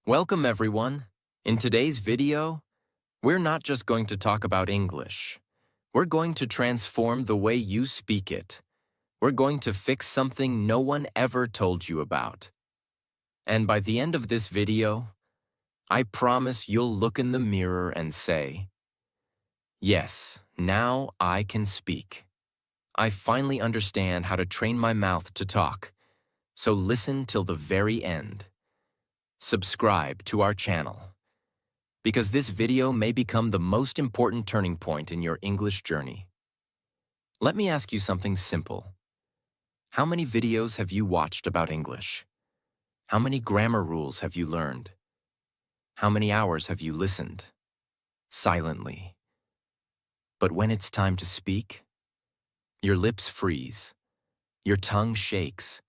Welcome everyone. In today's video, we're not just going to talk about English. We're going to transform the way you speak it. We're going to fix something no one ever told you about. And by the end of this video, I promise you'll look in the mirror and say, "Yes, now I can speak. I finally understand how to train my mouth to talk." So listen till the very end. Subscribe to our channel, because this video may become the most important turning point in your English journey. Let me ask you something simple. How many videos have you watched about English? How many grammar rules have you learned? How many hours have you listened? Silently. But when it's time to speak, your lips freeze, your tongue shakes,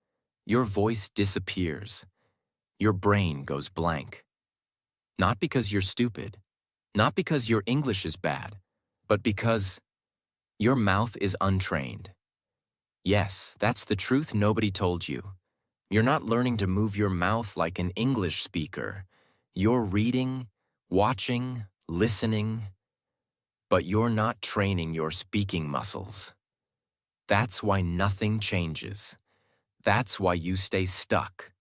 your voice disappears, your brain goes blank. Not because you're stupid, not because your English is bad, but because your mouth is untrained. Yes, that's the truth nobody told you. You're not learning to move your mouth like an English speaker. You're reading, watching, listening, but you're not training your speaking muscles. That's why nothing changes. That's why you stay stuck.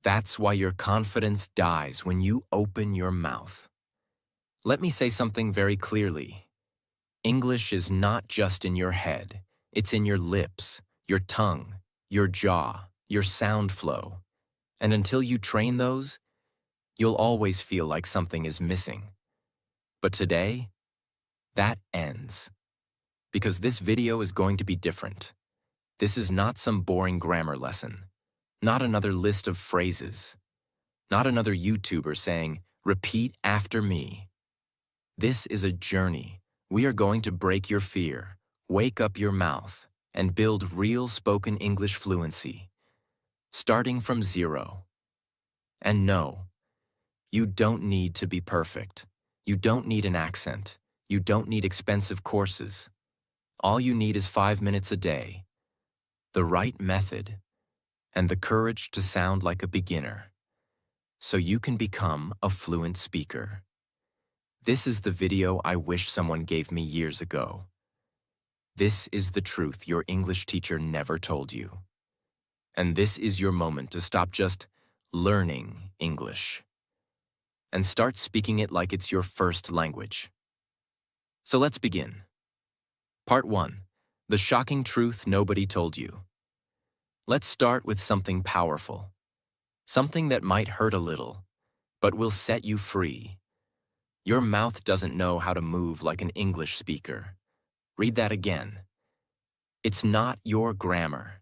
That's why your confidence dies when you open your mouth. Let me say something very clearly. English is not just in your head. It's in your lips, your tongue, your jaw, your sound flow. And until you train those, you'll always feel like something is missing. But today, that ends. Because this video is going to be different. This is not some boring grammar lesson. Not another list of phrases. Not another YouTuber saying, "Repeat after me." This is a journey. We are going to break your fear, wake up your mouth, and build real spoken English fluency, starting from zero. And no, you don't need to be perfect. You don't need an accent. You don't need expensive courses. All you need is 5 minutes a day, the right method, and the courage to sound like a beginner, so you can become a fluent speaker. This is the video I wish someone gave me years ago. This is the truth your English teacher never told you. And this is your moment to stop just learning English and start speaking it like it's your first language. So let's begin. Part 1. The shocking truth nobody told you. Let's start with something powerful. Something that might hurt a little, but will set you free. Your mouth doesn't know how to move like an English speaker. Read that again. It's not your grammar.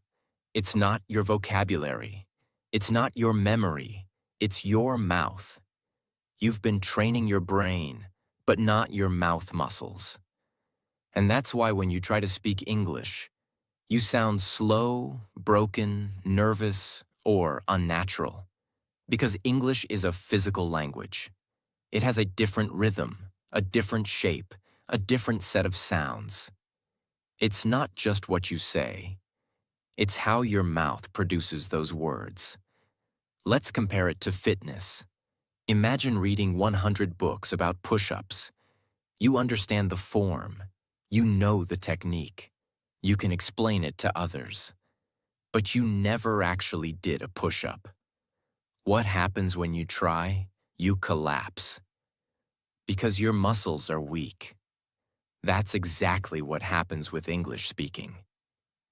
It's not your vocabulary. It's not your memory. It's your mouth. You've been training your brain, but not your mouth muscles. And that's why when you try to speak English, you sound slow, broken, nervous, or unnatural. Because English is a physical language. It has a different rhythm, a different shape, a different set of sounds. It's not just what you say. It's how your mouth produces those words. Let's compare it to fitness. Imagine reading 100 books about push-ups. You understand the form. You know the technique. You can explain it to others. But you never actually did a push-up. What happens when you try? You collapse. Because your muscles are weak. That's exactly what happens with English speaking.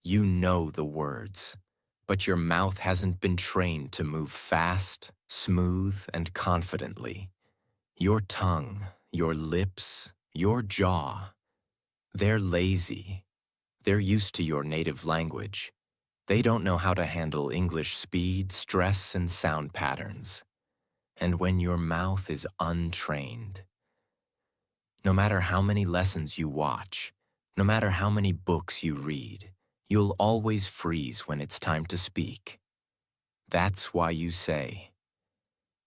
You know the words, but your mouth hasn't been trained to move fast, smooth, and confidently. Your tongue, your lips, your jaw, they're lazy. They're used to your native language. They don't know how to handle English speed, stress, and sound patterns. And when your mouth is untrained, no matter how many lessons you watch, no matter how many books you read, you'll always freeze when it's time to speak. That's why you say,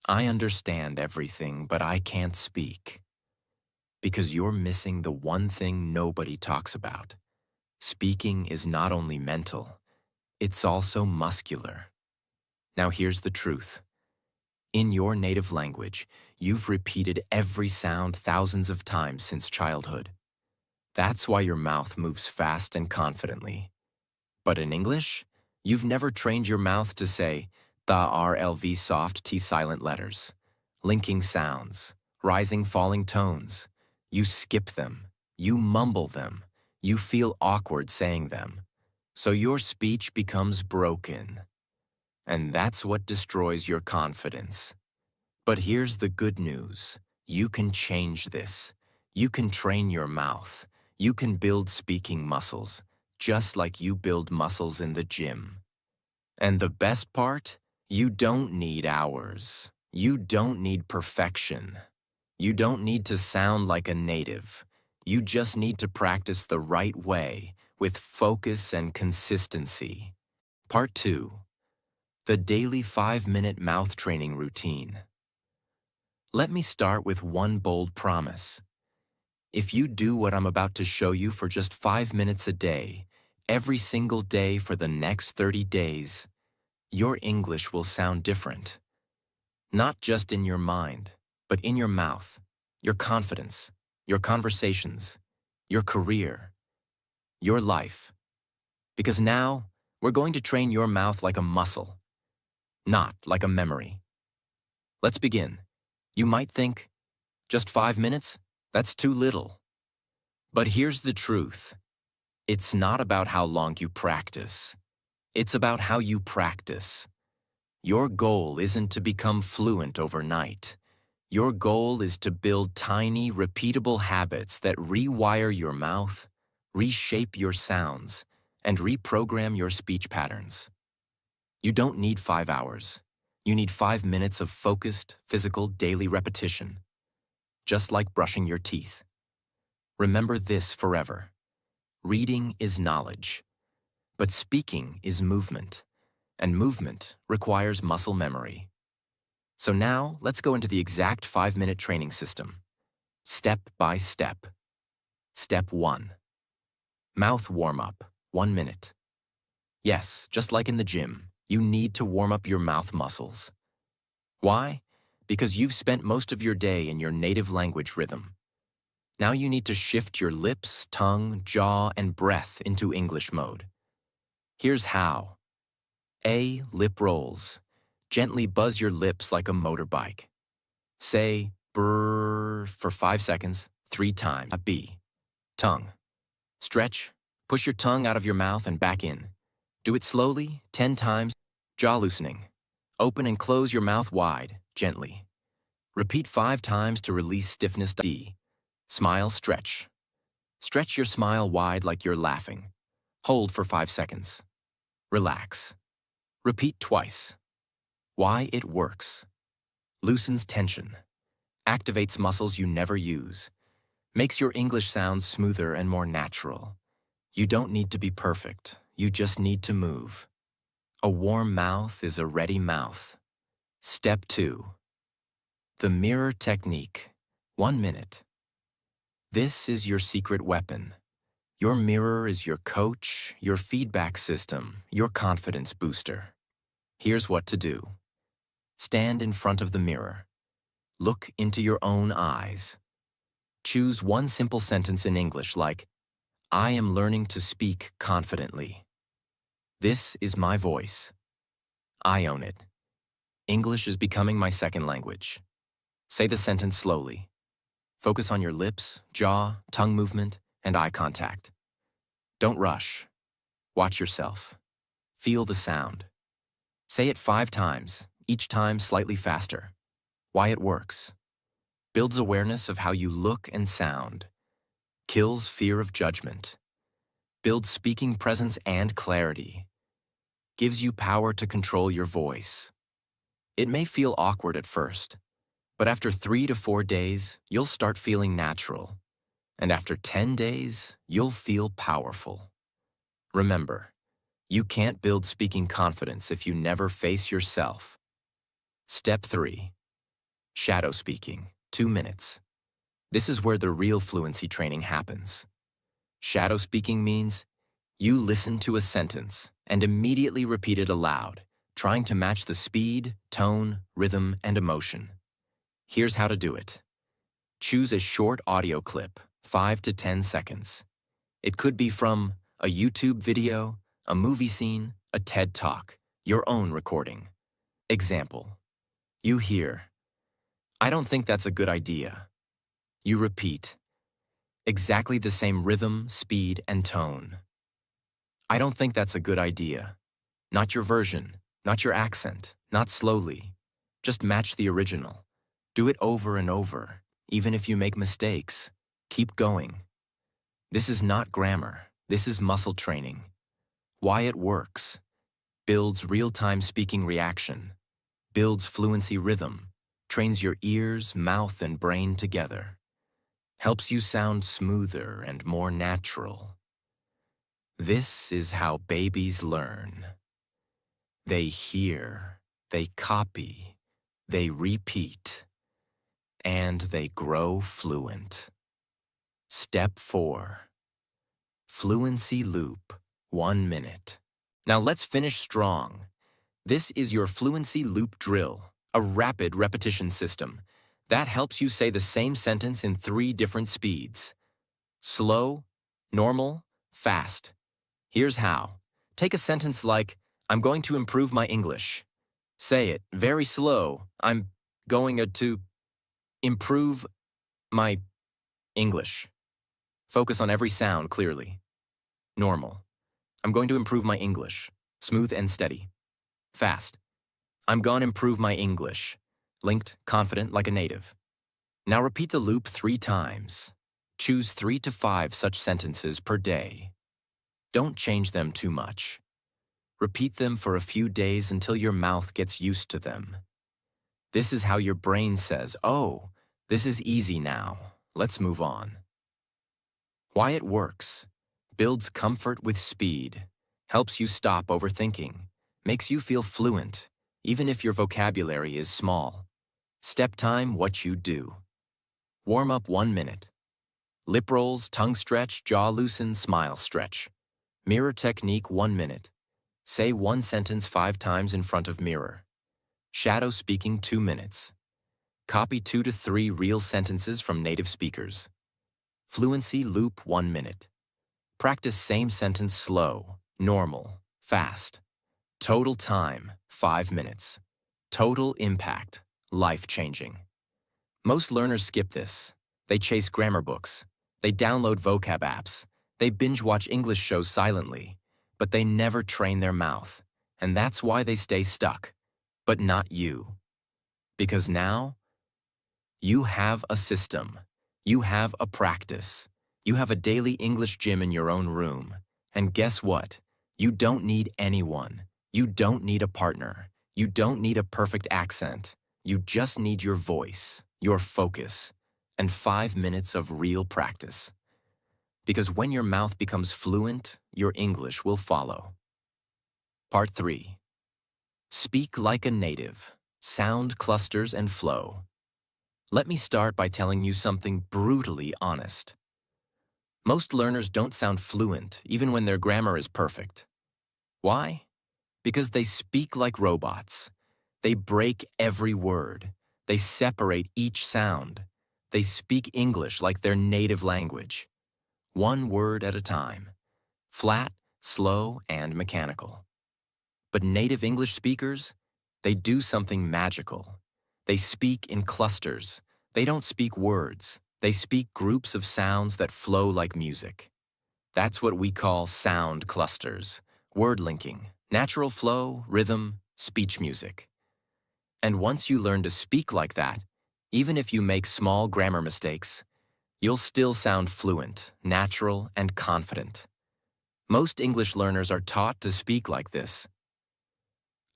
"I understand everything, but I can't speak." Because you're missing the one thing nobody talks about. Speaking is not only mental, it's also muscular. Now here's the truth. In your native language, you've repeated every sound thousands of times since childhood. That's why your mouth moves fast and confidently. But in English, you've never trained your mouth to say the RLV soft T silent letters, linking sounds, rising falling tones. You skip them, you mumble them, you feel awkward saying them. So your speech becomes broken. And that's what destroys your confidence. But here's the good news. You can change this. You can train your mouth. You can build speaking muscles, just like you build muscles in the gym. And the best part? You don't need hours. You don't need perfection. You don't need to sound like a native. You just need to practice the right way, with focus and consistency. Part 2. The daily 5-minute mouth training routine. Let me start with one bold promise. If you do what I'm about to show you for just 5 minutes a day, every single day for the next 30 days, your English will sound different. Not just in your mind, but in your mouth, your confidence, your conversations, your career, your life. Because now, we're going to train your mouth like a muscle, not like a memory. Let's begin. You might think, just 5 minutes? That's too little. But here's the truth. It's not about how long you practice. It's about how you practice. Your goal isn't to become fluent overnight. Your goal is to build tiny, repeatable habits that rewire your mouth, reshape your sounds, and reprogram your speech patterns. You don't need 5 hours. You need 5 minutes of focused, physical, daily repetition. Just like brushing your teeth. Remember this forever. Reading is knowledge, but speaking is movement, and movement requires muscle memory. So now, let's go into the exact 5-minute training system, step by step. Step 1. Mouth warm-up, 1 minute. Yes, just like in the gym, you need to warm up your mouth muscles. Why? Because you've spent most of your day in your native language rhythm. Now you need to shift your lips, tongue, jaw, and breath into English mode. Here's how. A. Lip rolls. Gently buzz your lips like a motorbike. Say brrr for 5 seconds, 3 times. B. Tongue. Stretch. Push your tongue out of your mouth and back in. Do it slowly, 10 times. Jaw loosening. Open and close your mouth wide, gently. Repeat 5 times to release stiffness. D. Smile, stretch. Stretch your smile wide like you're laughing. Hold for 5 seconds. Relax. Repeat twice. Why it works. Loosens tension. Activates muscles you never use. Makes your English sound smoother and more natural. You don't need to be perfect. You just need to move. A warm mouth is a ready mouth. Step 2. The mirror technique. 1 minute. This is your secret weapon. Your mirror is your coach, your feedback system, your confidence booster. Here's what to do. Stand in front of the mirror. Look into your own eyes. Choose one simple sentence in English like, I am learning to speak confidently. This is my voice. I own it. English is becoming my second language. Say the sentence slowly. Focus on your lips, jaw, tongue movement, and eye contact. Don't rush. Watch yourself. Feel the sound. Say it 5 times, each time slightly faster. Why it works. Builds awareness of how you look and sound. Kills fear of judgment. Builds speaking presence and clarity. Gives you power to control your voice. It may feel awkward at first, but after 3 to 4 days, you'll start feeling natural. And after 10 days, you'll feel powerful. Remember, you can't build speaking confidence if you never face yourself. Step 3. Shadow speaking, 2 minutes. This is where the real fluency training happens. Shadow speaking means you listen to a sentence and immediately repeat it aloud, trying to match the speed, tone, rhythm, and emotion. Here's how to do it. Choose a short audio clip, 5 to 10 seconds. It could be from a YouTube video, a movie scene, a TED Talk, your own recording. Example. You hear, "I don't think that's a good idea." You repeat, exactly the same rhythm, speed, and tone. "I don't think that's a good idea." Not your version, not your accent, not slowly. Just match the original. Do it over and over, even if you make mistakes. Keep going. This is not grammar. This is muscle training. Why it works. Builds real-time speaking reaction. Builds fluency rhythm. Trains your ears, mouth, and brain together. Helps you sound smoother and more natural. This is how babies learn. They hear, they copy, they repeat, and they grow fluent. Step 4. Fluency loop, 1 minute. Now let's finish strong. This is your fluency loop drill, a rapid repetition system that helps you say the same sentence in 3 different speeds. Slow, normal, fast. Here's how. Take a sentence like, "I'm going to improve my English." Say it very slow. "I'm going to improve my English." Focus on every sound clearly. Normal. "I'm going to improve my English." Smooth and steady. Fast. "I'm gonna improve my English." Linked, confident like a native. Now repeat the loop 3 times. Choose 3 to 5 such sentences per day. Don't change them too much. Repeat them for a few days until your mouth gets used to them. This is how your brain says, "Oh, this is easy now. Let's move on." Why it works. Builds comfort with speed. Helps you stop overthinking. Makes you feel fluent, even if your vocabulary is small. Step time, what you do. Warm up 1 minute. Lip rolls, tongue stretch, jaw loosen, smile stretch. Mirror technique 1 minute. Say 1 sentence 5 times in front of mirror. Shadow speaking 2 minutes. Copy 2 to 3 real sentences from native speakers. Fluency loop 1 minute. Practice same sentence slow, normal, fast. Total time 5 minutes. Total impact, life-changing. Most learners skip this. They chase grammar books. They download vocab apps. They binge-watch English shows silently. But they never train their mouth. And that's why they stay stuck. But not you. Because now, you have a system. You have a practice. You have a daily English gym in your own room. And guess what? You don't need anyone. You don't need a partner. You don't need a perfect accent. You just need your voice, your focus, and 5 minutes of real practice. Because when your mouth becomes fluent, your English will follow. Part 3. Speak like a native. Sound clusters and flow. Let me start by telling you something brutally honest. Most learners don't sound fluent even when their grammar is perfect. Why? Because they speak like robots. They break every word. They separate each sound. They speak English like their native language. 1 word at a time. Flat, slow, and mechanical. But native English speakers, they do something magical. They speak in clusters. They don't speak words. They speak groups of sounds that flow like music. That's what we call sound clusters, word linking, natural flow, rhythm, speech music. And once you learn to speak like that, even if you make small grammar mistakes, you'll still sound fluent, natural, and confident. Most English learners are taught to speak like this.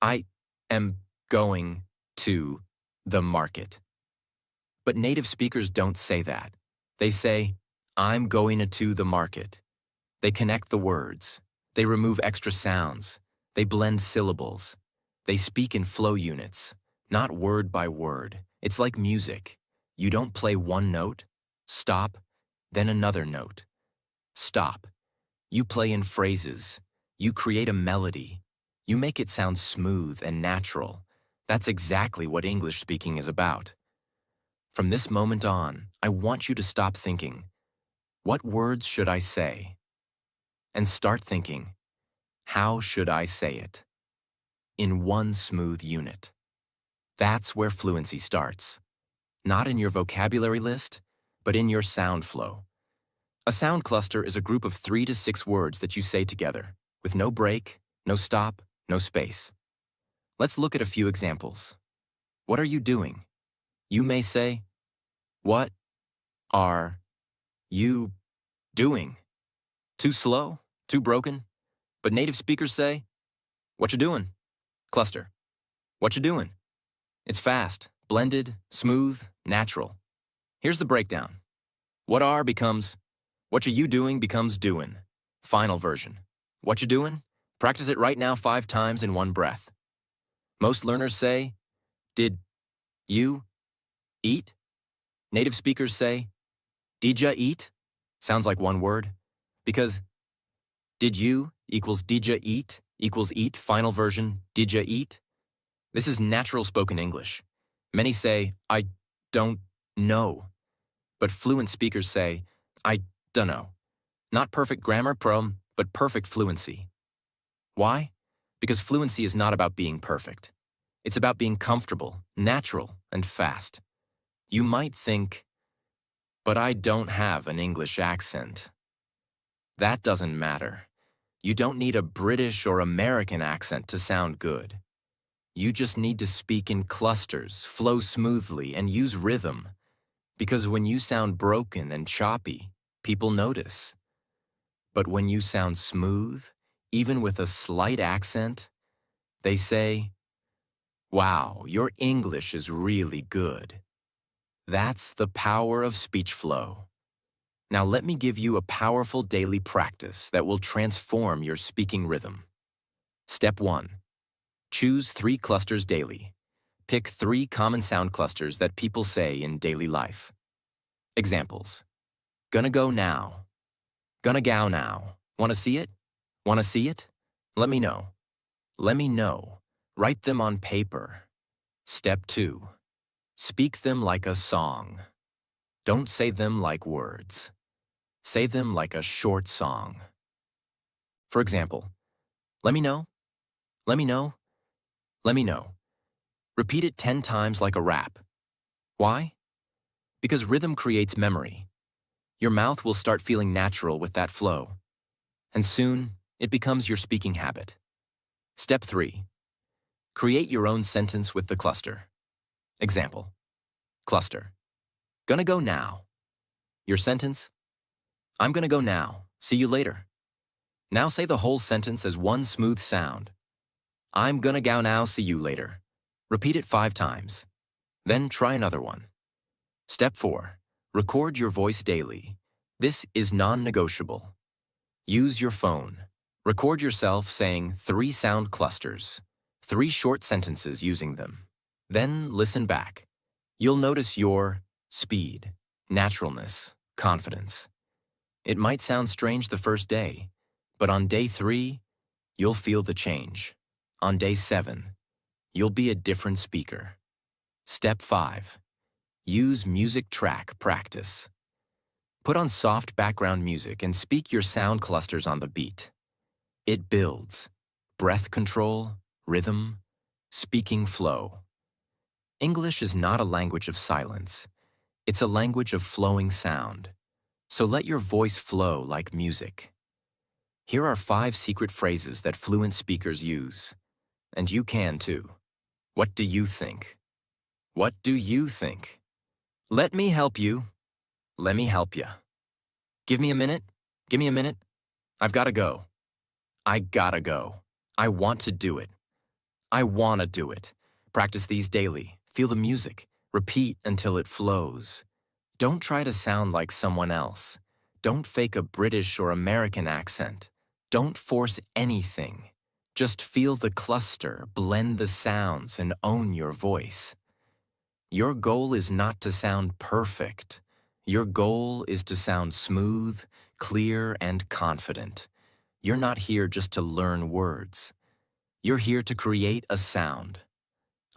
"I am going to the market." But native speakers don't say that. They say, "I'm going to the market." They connect the words. They remove extra sounds. They blend syllables. They speak in flow units, not word by word. It's like music. You don't play 1 note, stop, then another note. Stop. You play in phrases. You create a melody. You make it sound smooth and natural. That's exactly what English speaking is about. From this moment on, I want you to stop thinking, what words should I say? And start thinking, how should I say it? In one smooth unit. That's where fluency starts. Not in your vocabulary list, but in your sound flow. A sound cluster is a group of 3 to 6 words that you say together, with no break, no stop, no space. Let's look at a few examples. What are you doing? You may say, what are you doing? Too slow? Too broken? But native speakers say, what you doing? Cluster. What you doing? It's fast, blended, smooth, natural. Here's the breakdown. What are becomes, what you doing becomes doing. Final version. What you doing? Practice it right now 5 times in one breath. Most learners say, did you eat? Native speakers say, did ya eat? Sounds like one word. Because did you equals did ya eat equals eat, final version, did ya eat? This is natural spoken English. Many say, I don't know. But fluent speakers say, I dunno. Not perfect grammar, but perfect fluency. Why? Because fluency is not about being perfect. It's about being comfortable, natural, and fast. You might think, but I don't have an English accent. That doesn't matter. You don't need a British or American accent to sound good. You just need to speak in clusters, flow smoothly, and use rhythm. Because when you sound broken and choppy, people notice. But when you sound smooth, even with a slight accent, they say, wow, your English is really good. That's the power of speech flow. Now let me give you a powerful daily practice that will transform your speaking rhythm. Step 1. Choose 3 clusters daily. Pick 3 common sound clusters that people say in daily life. Examples. Gonna go now. Gonna go now. Wanna see it? Wanna see it? Let me know. Let me know. Write them on paper. Step 2. Speak them like a song. Don't say them like words. Say them like a short song. For example, let me know. Let me know. Let me know. Repeat it 10 times like a rap. Why? Because rhythm creates memory. Your mouth will start feeling natural with that flow. And soon, it becomes your speaking habit. Step 3. Create your own sentence with the cluster. Example. Cluster. Gonna go now. Your sentence. I'm gonna go now. See you later. Now say the whole sentence as one smooth sound. I'm gonna go now. See you later. Repeat it 5 times. Then try another one. Step 4. Record your voice daily. This is non-negotiable. Use your phone. Record yourself saying 3 sound clusters, 3 short sentences using them. Then listen back. You'll notice your speed, naturalness, confidence. It might sound strange the first day, but on day 3, you'll feel the change. On day 7, you'll be a different speaker. Step 5. Use music track practice. Put on soft background music and speak your sound clusters on the beat. It builds breath control, rhythm, speaking flow. English is not a language of silence. It's a language of flowing sound. So let your voice flow like music. Here are 5 secret phrases that fluent speakers use. And you can too. What do you think? What do you think? Let me help you. Let me help you. Give me a minute. Give me a minute. I've got to go. I gotta go. I want to do it. I wanna do it. Practice these daily. Feel the music. Repeat until it flows. Don't try to sound like someone else. Don't fake a British or American accent. Don't force anything. Just feel the cluster, blend the sounds, and own your voice. Your goal is not to sound perfect. Your goal is to sound smooth, clear, and confident. You're not here just to learn words. You're here to create a sound,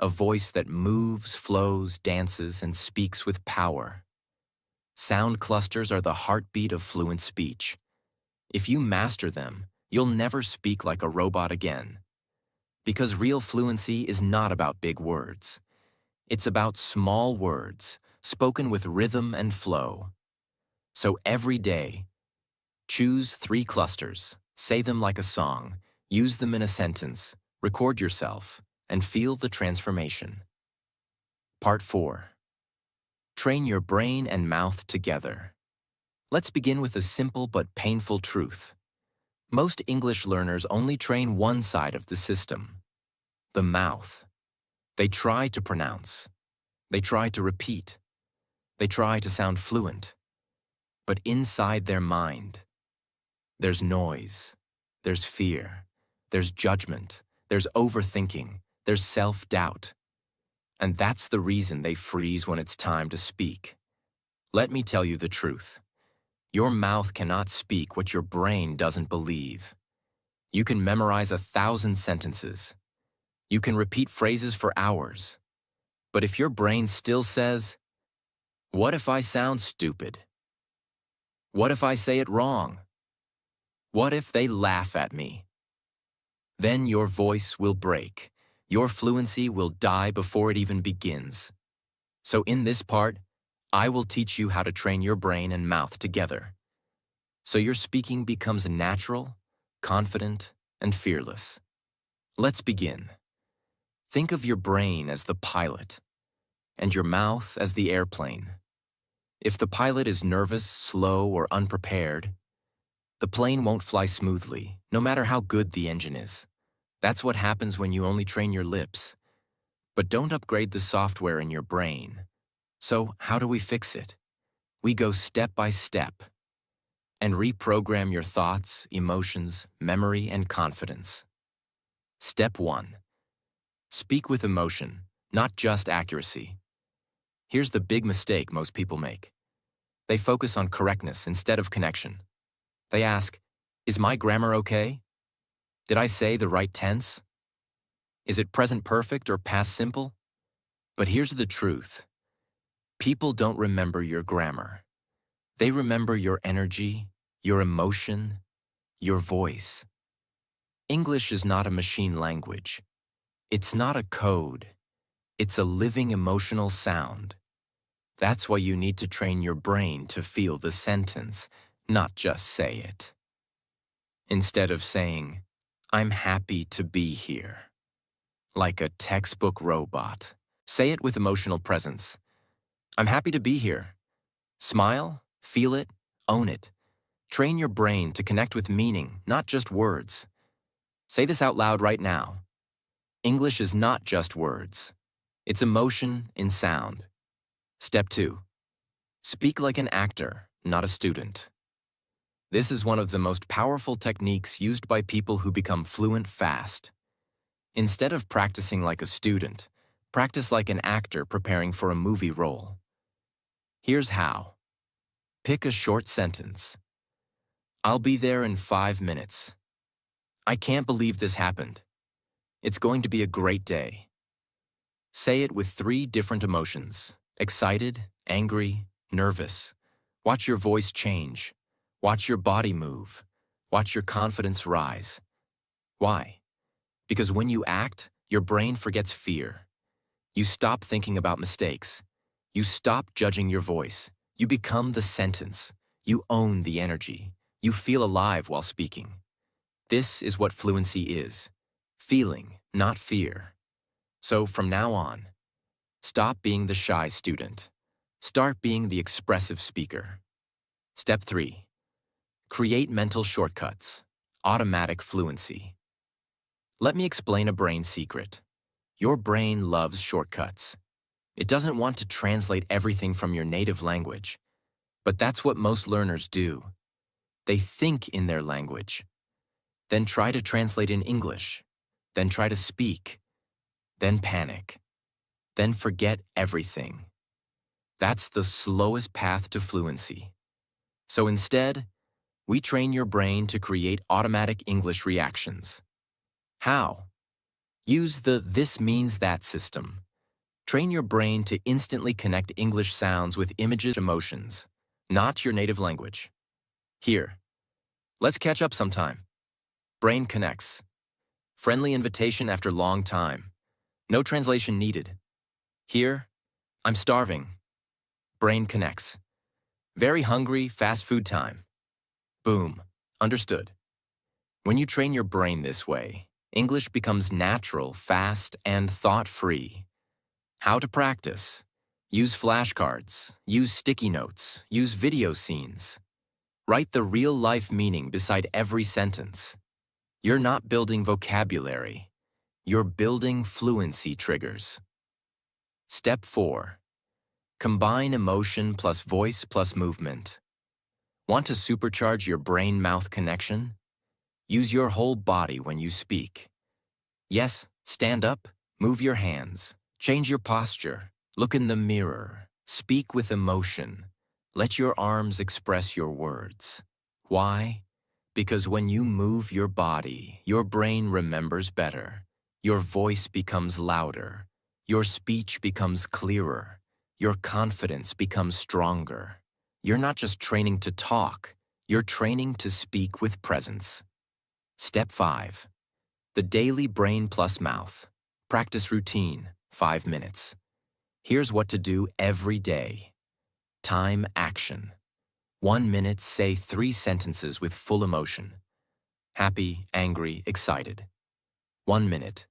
a voice that moves, flows, dances, and speaks with power. Sound clusters are the heartbeat of fluent speech. If you master them, you'll never speak like a robot again. Because real fluency is not about big words. It's about small words, spoken with rhythm and flow. So every day, choose 3 clusters, say them like a song, use them in a sentence, record yourself, and feel the transformation. Part 4. Train your brain and mouth together. Let's begin with a simple but painful truth. Most English learners only train one side of the system, the mouth. They try to pronounce. They try to repeat. They try to sound fluent. But inside their mind, there's noise, there's fear, there's judgment, there's overthinking, there's self-doubt. And that's the reason they freeze when it's time to speak. Let me tell you the truth. Your mouth cannot speak what your brain doesn't believe. You can memorize 1,000 sentences. You can repeat phrases for hours. But if your brain still says, "What if I sound stupid? What if I say it wrong? What if they laugh at me?" Then your voice will break. Your fluency will die before it even begins. So in this part, I will teach you how to train your brain and mouth together, so your speaking becomes natural, confident, and fearless. Let's begin. Think of your brain as the pilot, and your mouth as the airplane. If the pilot is nervous, slow, or unprepared, the plane won't fly smoothly, no matter how good the engine is. That's what happens when you only train your lips. But don't upgrade the software in your brain. So how do we fix it? We go step by step and reprogram your thoughts, emotions, memory, and confidence. Step 1. Speak with emotion, not just accuracy. Here's the big mistake most people make. They focus on correctness instead of connection. They ask, "Is my grammar okay? Did I say the right tense? Is it present perfect or past simple?" But here's the truth. People don't remember your grammar. They remember your energy, your emotion, your voice. English is not a machine language. It's not a code. It's a living emotional sound. That's why you need to train your brain to feel the sentence, not just say it. Instead of saying, "I'm happy to be here," like a textbook robot, say it with emotional presence. "I'm happy to be here." Smile, feel it, own it. Train your brain to connect with meaning, not just words. Say this out loud right now. English is not just words. It's emotion in sound. Step 2. Speak like an actor, not a student. This is one of the most powerful techniques used by people who become fluent fast. Instead of practicing like a student, practice like an actor preparing for a movie role. Here's how. Pick a short sentence. "I'll be there in 5 minutes. I can't believe this happened. It's going to be a great day." Say it with 3 different emotions: excited, angry, nervous. Watch your voice change. Watch your body move. Watch your confidence rise. Why? Because when you act, your brain forgets fear. You stop thinking about mistakes. You stop judging your voice. You become the sentence. You own the energy. You feel alive while speaking. This is what fluency is. Feeling, not fear. So from now on, stop being the shy student. Start being the expressive speaker. Step 3. Create mental shortcuts. Automatic fluency. Let me explain a brain secret. Your brain loves shortcuts. It doesn't want to translate everything from your native language. But that's what most learners do. They think in their language, then try to translate in English, then try to speak, then panic, then forget everything. That's the slowest path to fluency. So instead, we train your brain to create automatic English reactions. How? Use the "this means that" system. Train your brain to instantly connect English sounds with images, emotions, not your native language. Here, let's catch up sometime. Brain connects. Friendly invitation after long time. No translation needed. Here, I'm starving. Brain connects. Very hungry, fast food time. Boom. Understood. When you train your brain this way, English becomes natural, fast, and thought-free. How to practice? Use flashcards, use sticky notes, use video scenes. Write the real-life meaning beside every sentence. You're not building vocabulary. You're building fluency triggers. Step 4. Combine emotion plus voice plus movement. Want to supercharge your brain-mouth connection? Use your whole body when you speak. Yes, stand up, move your hands, change your posture, look in the mirror, speak with emotion. Let your arms express your words. Why? Because when you move your body, your brain remembers better. Your voice becomes louder. Your speech becomes clearer. Your confidence becomes stronger. You're not just training to talk, you're training to speak with presence. Step 5. The daily brain plus mouth. Practice routine, 5 minutes. Here's what to do every day. Time action. 1 minute, say 3 sentences with full emotion. Happy, angry, excited. 1 minute.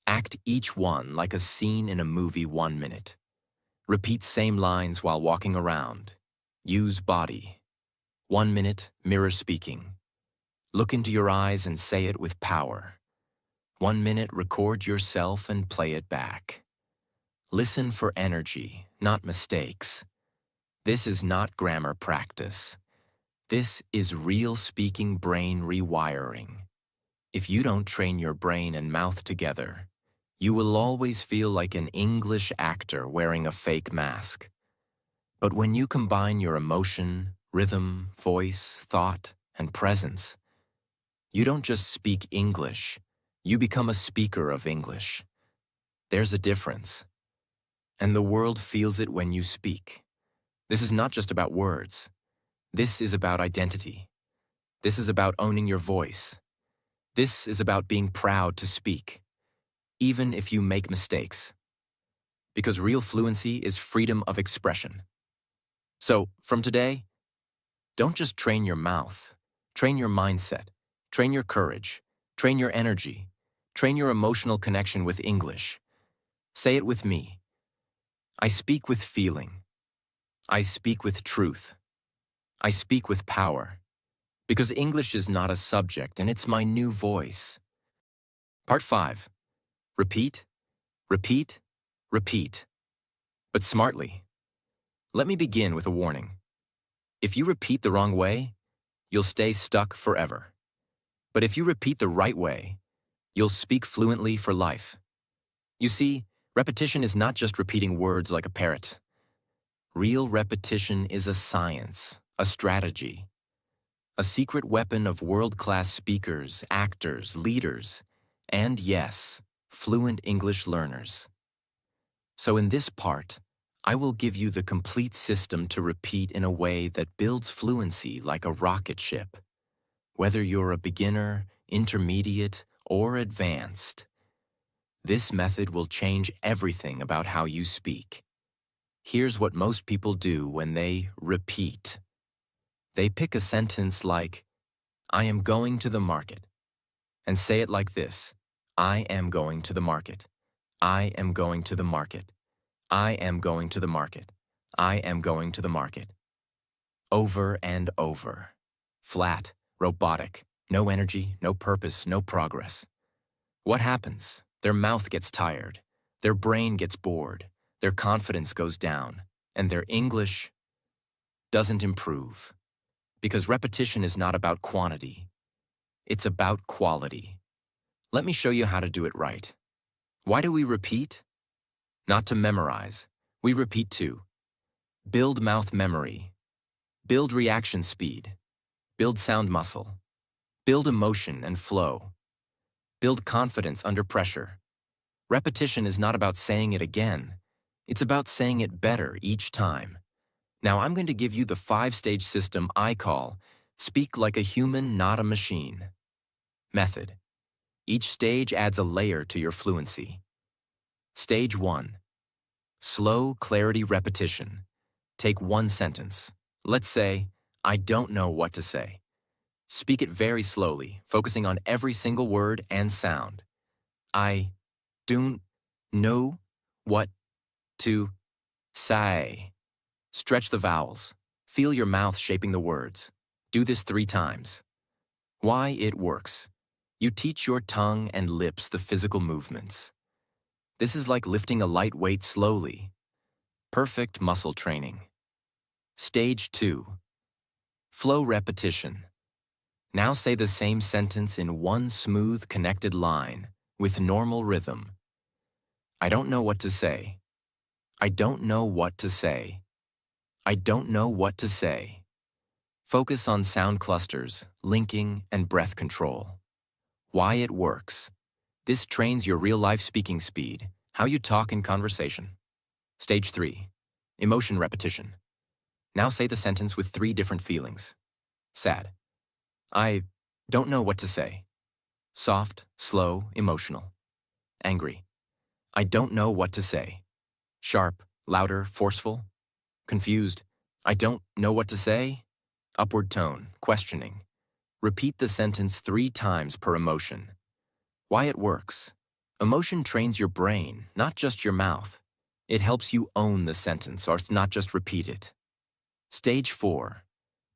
Act each one like a scene in a movie. 1 minute. Repeat same lines while walking around. Use body. 1 minute, mirror speaking. Look into your eyes and say it with power. 1 minute, record yourself and play it back. Listen for energy, not mistakes. This is not grammar practice. This is real speaking brain rewiring. If you don't train your brain and mouth together, you will always feel like an English actor wearing a fake mask. But when you combine your emotion, rhythm, voice, thought, and presence, you don't just speak English, you become a speaker of English. There's a difference. And the world feels it when you speak. This is not just about words. This is about identity. This is about owning your voice. This is about being proud to speak, even if you make mistakes. Because real fluency is freedom of expression. So, from today, don't just train your mouth, train your mindset. Train your courage, train your energy, train your emotional connection with English. Say it with me. I speak with feeling. I speak with truth. I speak with power. Because English is not a subject and it's my new voice. Part 5. Repeat, repeat, repeat. But smartly. Let me begin with a warning. If you repeat the wrong way, you'll stay stuck forever. But if you repeat the right way, you'll speak fluently for life. You see, repetition is not just repeating words like a parrot. Real repetition is a science, a strategy, a secret weapon of world-class speakers, actors, leaders, and yes, fluent English learners. So in this part, I will give you the complete system to repeat in a way that builds fluency like a rocket ship. Whether you're a beginner, intermediate, or advanced, this method will change everything about how you speak. Here's what most people do when they repeat. They pick a sentence like, I am going to the market, and say it like this. I am going to the market. I am going to the market. I am going to the market. I am going to the market. Over and over. Flat, robotic, no energy, no purpose, no progress. What happens? Their mouth gets tired, their brain gets bored, their confidence goes down, and their English doesn't improve. Because repetition is not about quantity, it's about quality. Let me show you how to do it right. Why do we repeat? Not to memorize. We repeat to build mouth memory, build reaction speed, build sound muscle, build emotion and flow. Build confidence under pressure. Repetition is not about saying it again. It's about saying it better each time. Now I'm going to give you the 5-stage system I call Speak Like a Human, Not a Machine. Method. Each stage adds a layer to your fluency. Stage 1. Slow clarity repetition. Take one sentence. Let's say, I don't know what to say. Speak it very slowly, focusing on every single word and sound. I don't know what to say. Stretch the vowels. Feel your mouth shaping the words. Do this 3 times. Why it works. You teach your tongue and lips the physical movements. This is like lifting a light weight slowly. Perfect muscle training. Stage 2. Flow repetition. Now say the same sentence in one smooth, connected line with normal rhythm. I don't know what to say. I don't know what to say. I don't know what to say. Focus on sound clusters, linking, and breath control. Why it works. This trains your real-life speaking speed, how you talk in conversation. Stage 3. Emotion repetition. Now say the sentence with 3 different feelings. Sad. I don't know what to say. Soft, slow, emotional. Angry. I don't know what to say. Sharp, louder, forceful. Confused. I don't know what to say. Upward tone, questioning. Repeat the sentence 3 times per emotion. Why it works. Emotion trains your brain, not just your mouth. It helps you own the sentence or not just repeat it. Stage 4.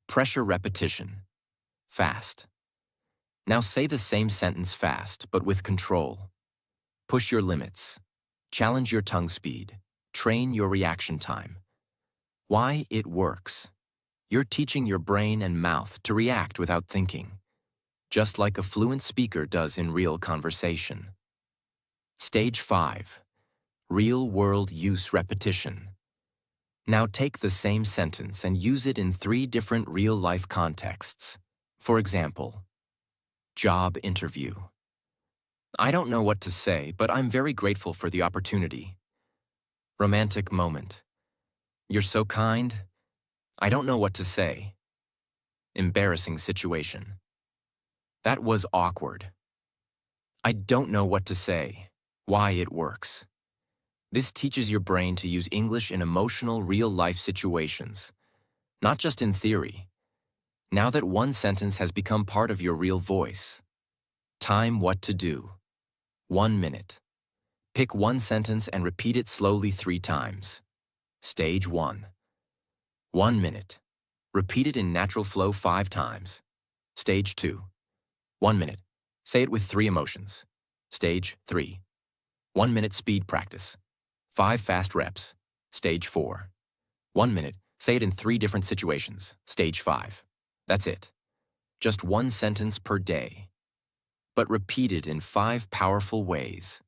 Pressure repetition. Fast. Now say the same sentence fast, but with control. Push your limits. Challenge your tongue speed. Train your reaction time. Why it works. You're teaching your brain and mouth to react without thinking, just like a fluent speaker does in real conversation. Stage 5. Real-world use repetition. Now take the same sentence and use it in 3 different real-life contexts. For example, job interview. I don't know what to say, but I'm very grateful for the opportunity. Romantic moment. You're so kind. I don't know what to say. Embarrassing situation. That was awkward. I don't know what to say. Why it works. This teaches your brain to use English in emotional, real-life situations, not just in theory. Now that one sentence has become part of your real voice. Time what to do. 1 minute. Pick one sentence and repeat it slowly 3 times. Stage 1. 1 minute. Repeat it in natural flow 5 times. Stage 2. 1 minute. Say it with 3 emotions. Stage 3. 1 minute speed practice. 5 fast reps. Stage 4. 1 minute. Say it in 3 different situations. Stage 5. That's it. Just 1 sentence per day. But repeat it in 5 powerful ways.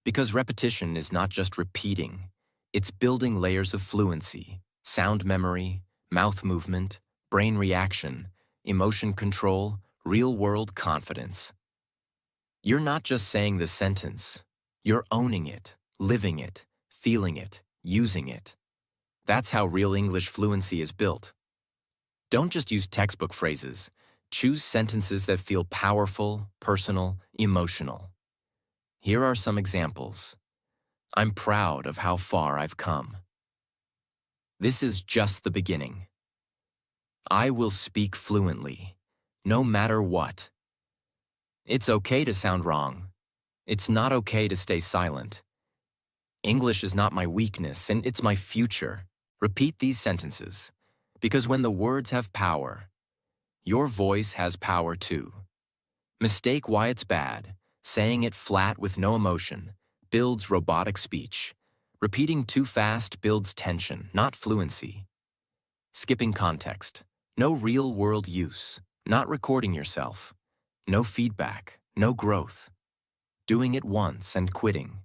Because repetition is not just repeating, it's building layers of fluency, sound memory, mouth movement, brain reaction, emotion control, real-world confidence. You're not just saying the sentence, you're owning it, living it, feeling it, using it. That's how real English fluency is built. Don't just use textbook phrases. Choose sentences that feel powerful, personal, emotional. Here are some examples. I'm proud of how far I've come. This is just the beginning. I will speak fluently, no matter what. It's okay to sound wrong. It's not okay to stay silent. English is not my weakness, and it's my future. Repeat these sentences, because when the words have power, your voice has power too. Mistake why it's bad. Saying it flat with no emotion builds robotic speech. Repeating too fast builds tension, not fluency. Skipping context. No real-world use. Not recording yourself. No feedback. No growth. Doing it once and quitting.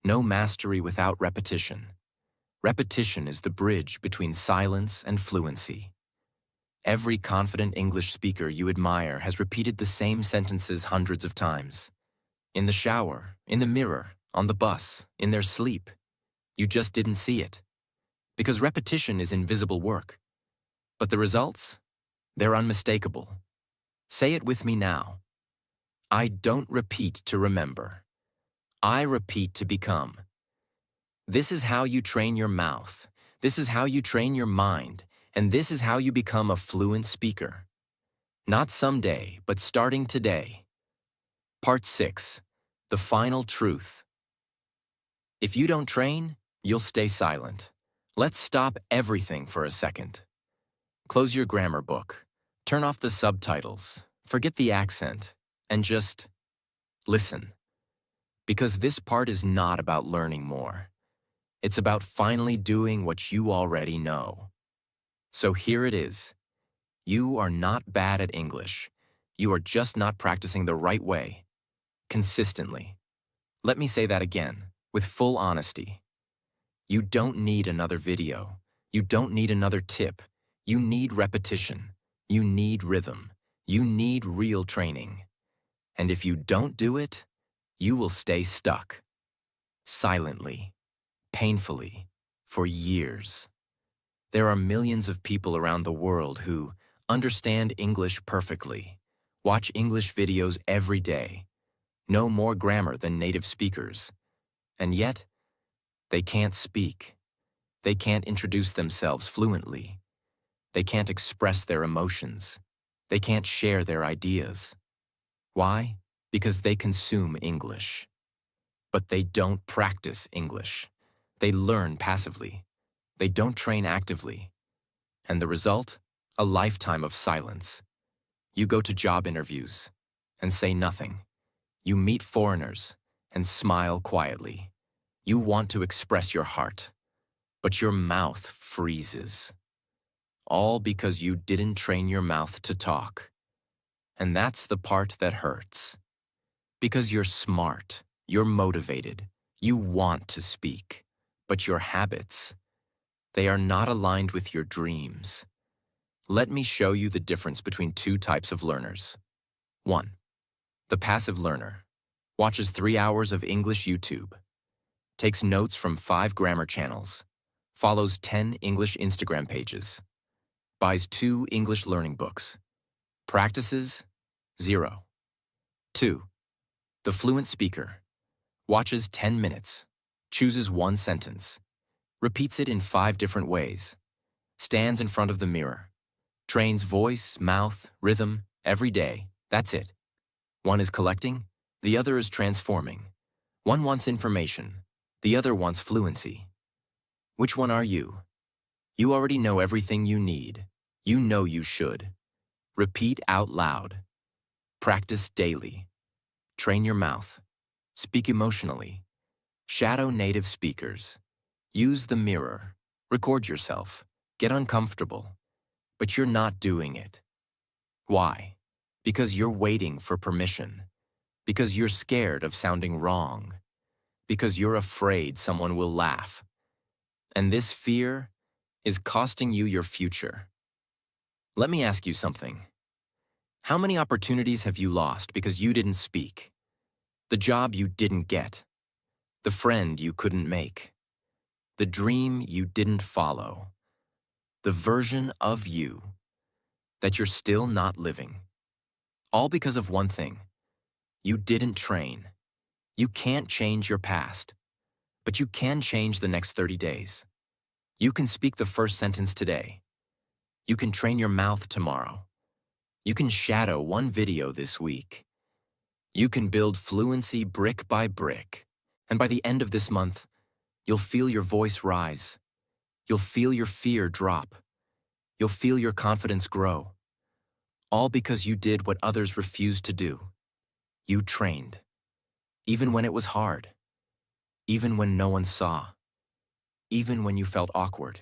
No mastery without repetition. Repetition is the bridge between silence and fluency. Every confident English speaker you admire has repeated the same sentences hundreds of times. In the shower, in the mirror, on the bus, in their sleep. You just didn't see it. Because repetition is invisible work. But the results? They're unmistakable. Say it with me now. I don't repeat to remember. I repeat to become. This is how you train your mouth. This is how you train your mind. And this is how you become a fluent speaker. Not someday, but starting today. Part 6. The final truth. If you don't train, you'll stay silent. Let's stop everything for a second. Close your grammar book. Turn off the subtitles. Forget the accent. And just listen. Because this part is not about learning more. It's about finally doing what you already know. So here it is. You are not bad at English. You are just not practicing the right way, consistently. Let me say that again, with full honesty. You don't need another video. You don't need another tip. You need repetition. You need rhythm. You need real training. And if you don't do it, you will stay stuck. Silently. Painfully. For years. There are millions of people around the world who understand English perfectly, watch English videos every day, know more grammar than native speakers, and yet, they can't speak. They can't introduce themselves fluently. They can't express their emotions. They can't share their ideas. Why? Because they consume English. But they don't practice English. They learn passively. They don't train actively. And the result? A lifetime of silence. You go to job interviews and say nothing. You meet foreigners and smile quietly. You want to express your heart, but your mouth freezes. All because you didn't train your mouth to talk. And that's the part that hurts. Because you're smart, you're motivated, you want to speak, but your habits, they are not aligned with your dreams. Let me show you the difference between two types of learners. 1. The passive learner watches 3 hours of English YouTube, takes notes from 5 grammar channels, follows 10 English Instagram pages, buys 2 English learning books, practices 0. 2. The fluent speaker watches 10 minutes, chooses 1 sentence, repeats it in 5 different ways, stands in front of the mirror, trains voice, mouth, rhythm every day. That's it. One is collecting, the other is transforming. One wants information, the other wants fluency. Which one are you? You already know everything you need. You know you should. Repeat out loud. Practice daily. Train your mouth. Speak emotionally. Shadow native speakers. Use the mirror. Record yourself. Get uncomfortable. But you're not doing it. Why? Because you're waiting for permission. Because you're scared of sounding wrong. Because you're afraid someone will laugh. And this fear is costing you your future. Let me ask you something. How many opportunities have you lost because you didn't speak? The job you didn't get. The friend you couldn't make. The dream you didn't follow. The version of you that you're still not living. All because of one thing. You didn't train. You can't change your past, but you can change the next 30 days. You can speak the first sentence today. You can train your mouth tomorrow. You can shadow 1 video this week. You can build fluency brick by brick. And by the end of this month, you'll feel your voice rise. You'll feel your fear drop. You'll feel your confidence grow. All because you did what others refused to do. You trained. Even when it was hard. Even when no one saw. Even when you felt awkward.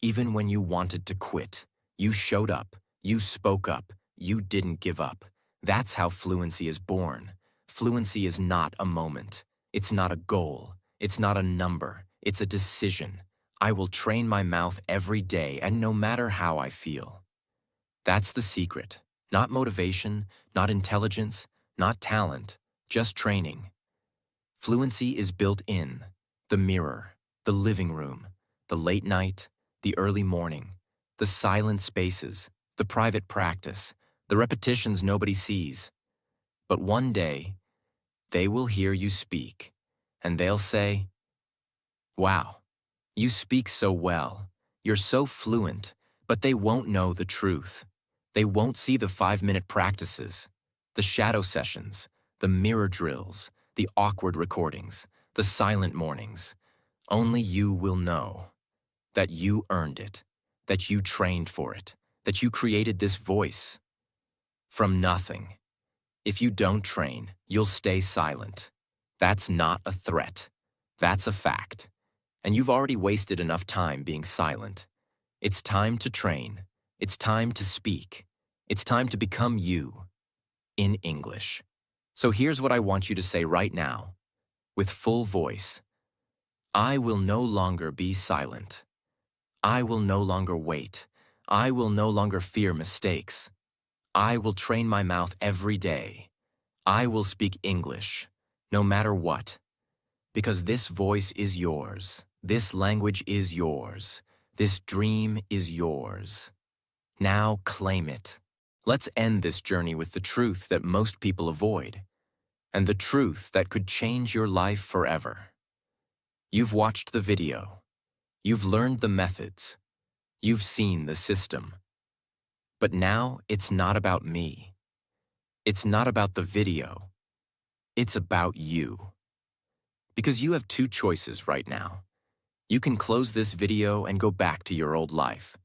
Even when you wanted to quit. You showed up. You spoke up. You didn't give up. That's how fluency is born. Fluency is not a moment. It's not a goal. It's not a number. It's a decision. I will train my mouth every day and no matter how I feel. That's the secret. Not motivation, not intelligence, not talent, just training. Fluency is built in the mirror, the living room, the late night, the early morning, the silent spaces, the private practice, the repetitions nobody sees. But one day, they will hear you speak, and they'll say, "Wow, you speak so well. You're so fluent," but they won't know the truth. They won't see the 5-minute practices, the shadow sessions, the mirror drills, the awkward recordings, the silent mornings. Only you will know that you earned it, that you trained for it, that you created this voice from nothing. If you don't train, you'll stay silent. That's not a threat. That's a fact. And you've already wasted enough time being silent. It's time to train. It's time to speak. It's time to become you in English. So here's what I want you to say right now, with full voice. I will no longer be silent. I will no longer wait. I will no longer fear mistakes. I will train my mouth every day. I will speak English, no matter what. Because this voice is yours. This language is yours. This dream is yours. Now claim it. Let's end this journey with the truth that most people avoid, and the truth that could change your life forever. You've watched the video. You've learned the methods. You've seen the system. But now it's not about me. It's not about the video. It's about you. Because you have two choices right now. You can close this video and go back to your old life,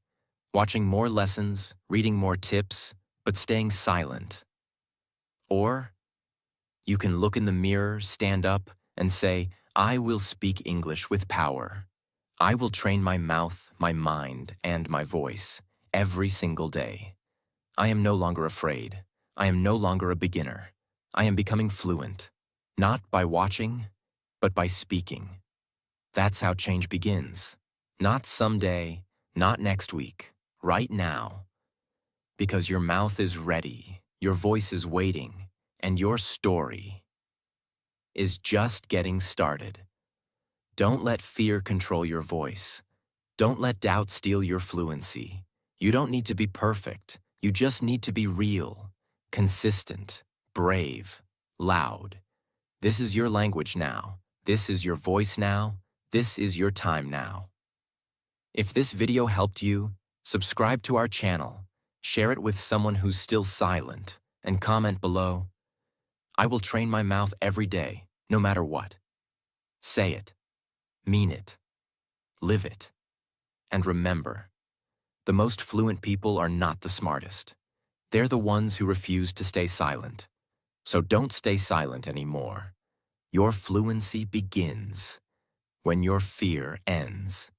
watching more lessons, reading more tips, but staying silent. Or you can look in the mirror, stand up, and say, I will speak English with power. I will train my mouth, my mind, and my voice every single day. I am no longer afraid. I am no longer a beginner. I am becoming fluent, not by watching, but by speaking. That's how change begins. Not someday, not next week, right now. Because your mouth is ready, your voice is waiting, and your story is just getting started. Don't let fear control your voice. Don't let doubt steal your fluency. You don't need to be perfect. You just need to be real, consistent, brave, loud. This is your language now. This is your voice now. This is your time now. If this video helped you, subscribe to our channel, share it with someone who's still silent, and comment below. I will train my mouth every day, no matter what. Say it, mean it, live it. And remember, the most fluent people are not the smartest. They're the ones who refuse to stay silent. So don't stay silent anymore. Your fluency begins when your fear ends.